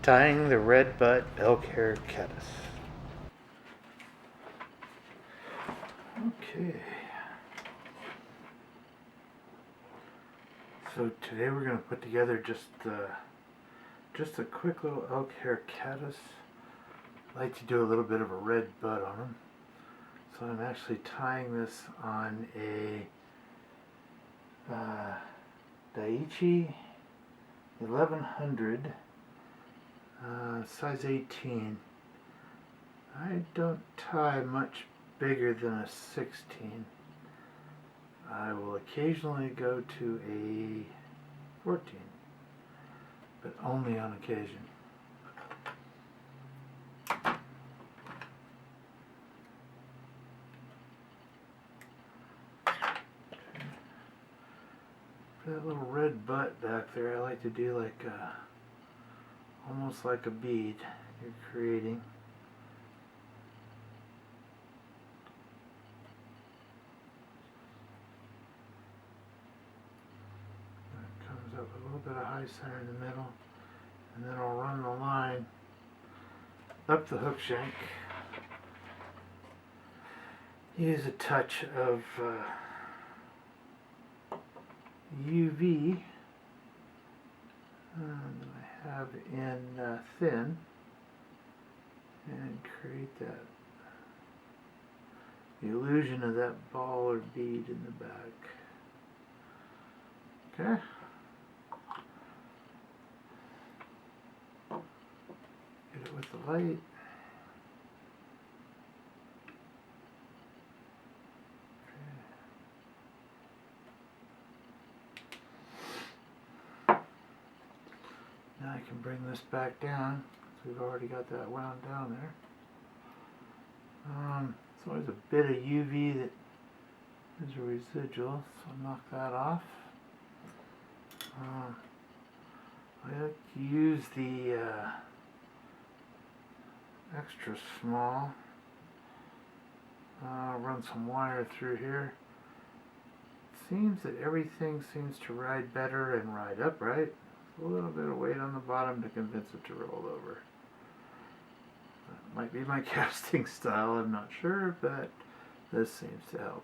Tying the red butt elk hair caddis. Okay. So today we're going to put together just a quick little elk hair caddis. I like to do a little bit of a red butt on them. So I'm actually tying this on a Daiichi 1100 size 18. I don't tie much bigger than a 16. I will occasionally go to a 14, but only on occasion. For that little red butt back there, I like to do like almost like a bead you're creating. It comes up with a little bit of high center in the middle, and then I'll run the line up the hook shank. Use a touch of UV that I have in thin, and create that the illusion of that ball or bead in the back. Okay. Get it with the light. Now I can bring this back down, because we've already got that wound down there. There's always a bit of UV that is a residual, so I'll knock that off. I like to use the extra small. Run some wire through here. It seems that everything seems to ride better and ride upright. A little bit of weight on the bottom to convince it to roll over. That might be my casting style, I'm not sure, but this seems to help.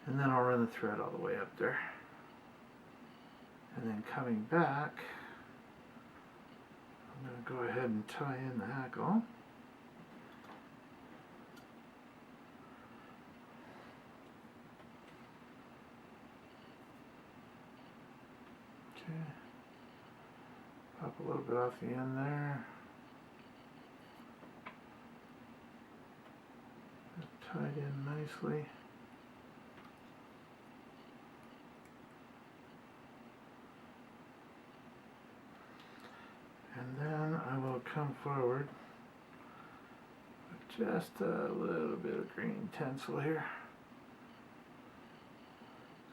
And then I'll run the thread all the way up there. And then coming back, I'm going to go ahead and tie in the hackle. Okay. Pop a little bit off the end there. Tied in nicely. And then I will come forward with just a little bit of green tinsel here.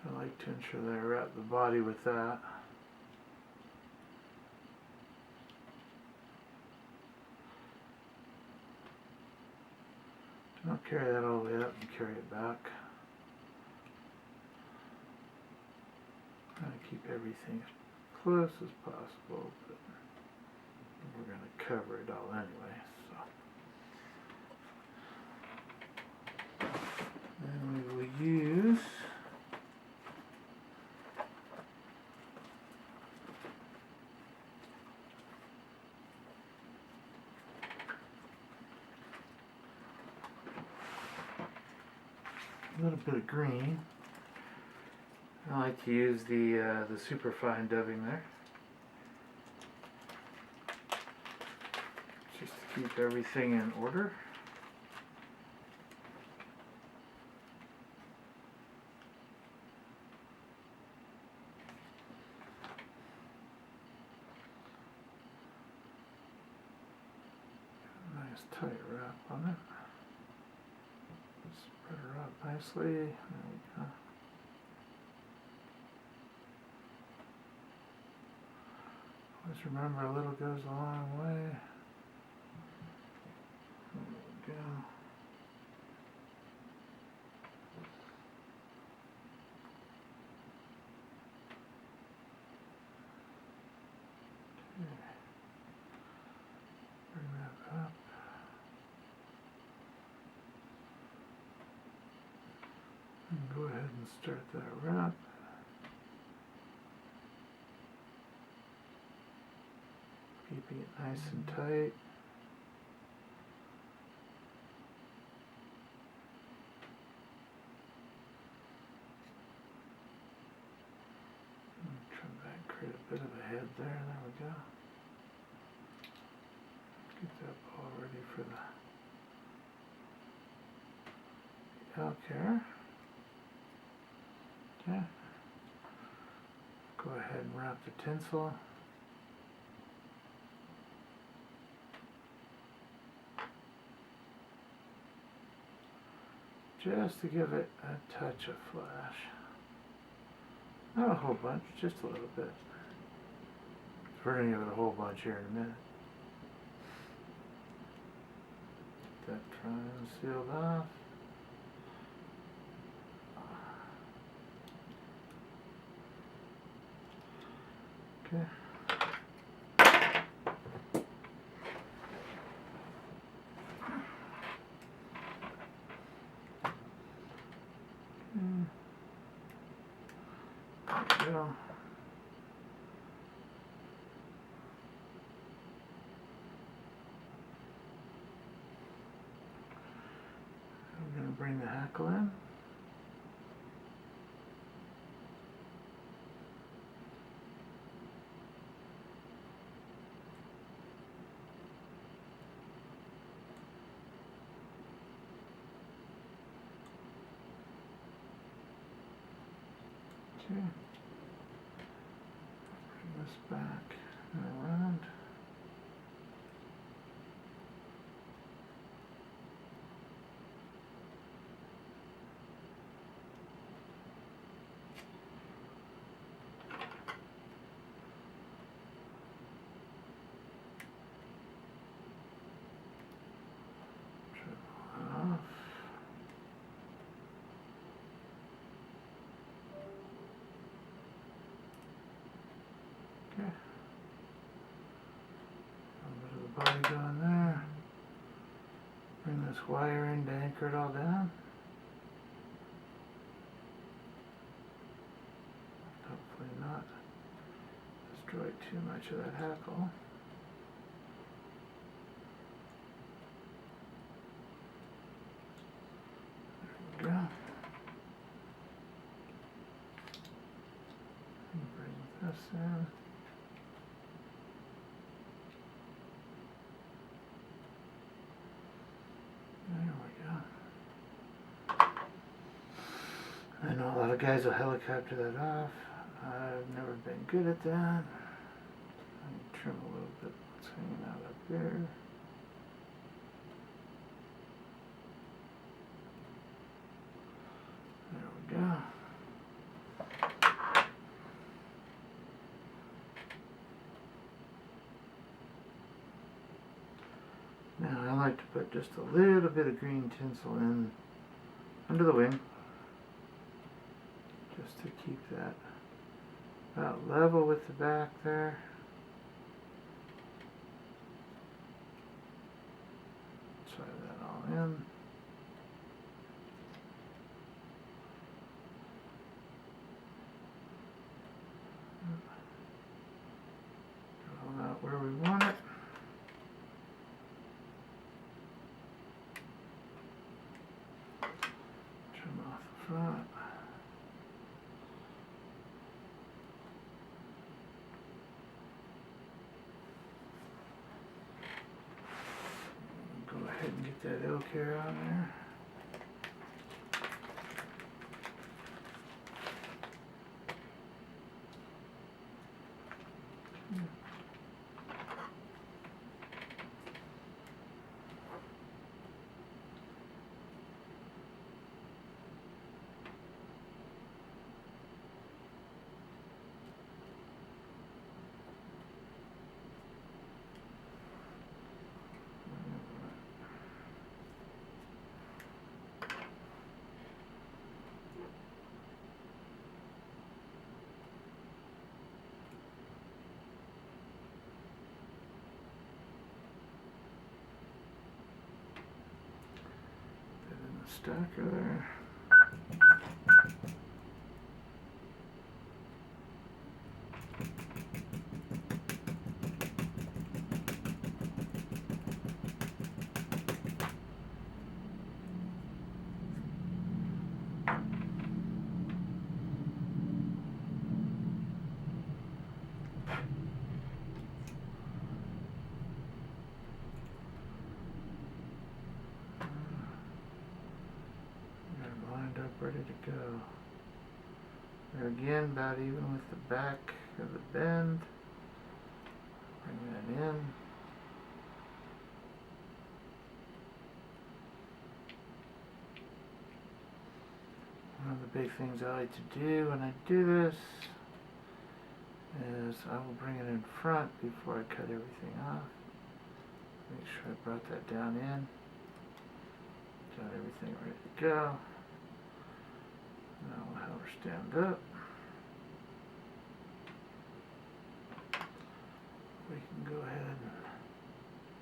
I like to ensure that I wrap the body with that. Don't carry that all the way up and carry it back. Try to keep everything as close as possible, but we're going to cover it all anyway. So then we will use a little bit of green. I like to use the superfine dubbing there, just to keep everything in order. Nice tight wrap on it. Spread her out nicely. There we go. Always remember a little goes a long way. There we go. Start that wrap. Keeping it nice and tight. Trim back, create a bit of a head there. There we go. Get that ball ready for the Elk Hair. Okay. Go ahead and wrap the tinsel. Just to give it a touch of flash. Not a whole bunch, just a little bit. We're going to give it a whole bunch here in a minute. Get that triangle sealed off. Okay. There we go. I'm going to bring the hackle in. Okay. Bring this back and around. Trim it off. Okay. A little bit of the body going there. Bring this wire in to anchor it all down. Hopefully not destroy too much of that hackle. There we go. And bring this in. There we go. I know a lot of guys will helicopter that off. I've never been good at that. I need to trim a little bit what's hanging out up there. There we go. Now I like to put just a little bit of green tinsel in under the wing, just to keep that about level with the back there. Try that all in. Draw out where we want it. Trim off the front. Go ahead and get that elk hair on there. Stacker there. ready to go. There again, about even with the back of the bend. Bring that in. One of the big things I like to do when I do this is I will bring it in front before I cut everything off. Make sure I brought that down in. Got everything ready to go. Now we'll have her stand up. We can go ahead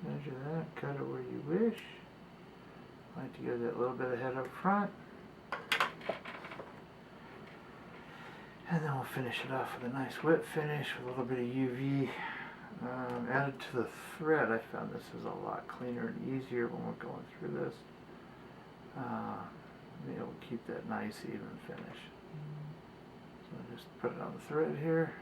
and measure that, cut it where you wish. I like to go that little bit of head up front. And then we'll finish it off with a nice wet finish with a little bit of UV added to the thread. I found this is a lot cleaner and easier when we're going through this. Be able to keep that nice even finish. So I just put it on the thread here.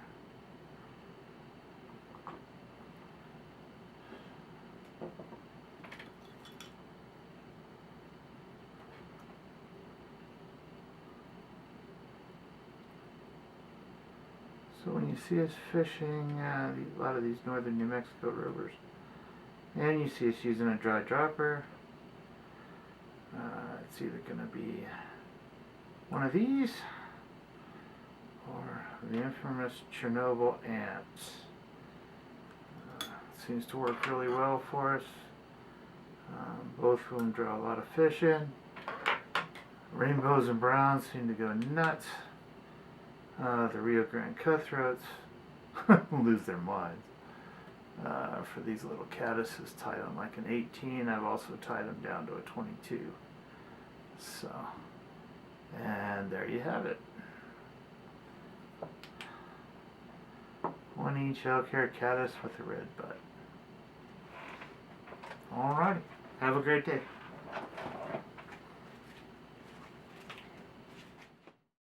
So when you see us fishing a lot of these northern New Mexico rivers, and you see us using a dry dropper, it's either going to be one of these or the infamous Chernobyl ants. Seems to work really well for us. Both of them draw a lot of fish in. Rainbows and browns seem to go nuts. The Rio Grande cutthroats lose their minds. For these little caddises, tied on like an 18. I've also tied them down to a 22. So, and there you have it. One each elk hair caddis with a red butt. Alrighty, have a great day.